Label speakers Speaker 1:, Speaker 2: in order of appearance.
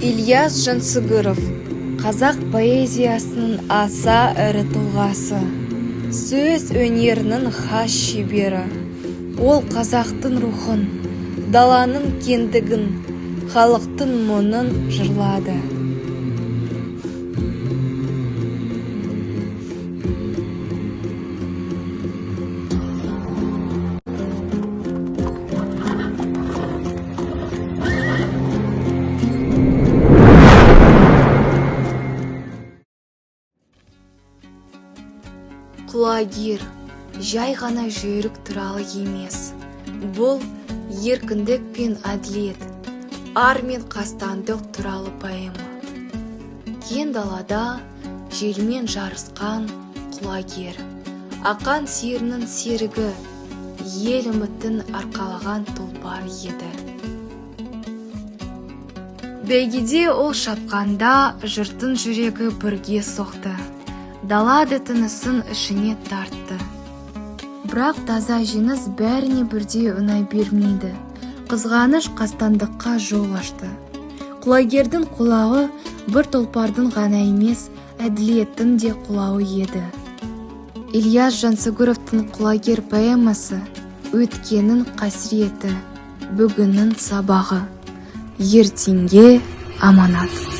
Speaker 1: Ильяс Жансүгіров қазақ поэзиясының аса ірі тұлғасы, сөз өнерінің хас шебері. Ол қазақтың рухын, даланың кендігін, халықтың мұңын жырлады. Құлагер жай ғана жүйрік туралы емес. Бұл еркіндік пен әділет, ар мен қастандық туралы поэма. Кең далада желмен жарысқан құлагер, ақан серінің серігі, ел үмітін арқалаған тұлпар еді. Бәйгеде ол шапқанда жұрттың жүрегі бірге соқты. Далады тынысын ішіне тартты. Бірақ таза жеңіс бәріне бірдей ұнай бермейді. Қызғаныш қастандыққа жол ашты. Құлагердің құлағы бір тұлпардың ғана емес, әділеттің де құлағы еді. Ильяс Жансүгіровтың «Құлагер» поэмасы өткеннің қасіреті, бүгіннің сабағы, ертеңге аманат.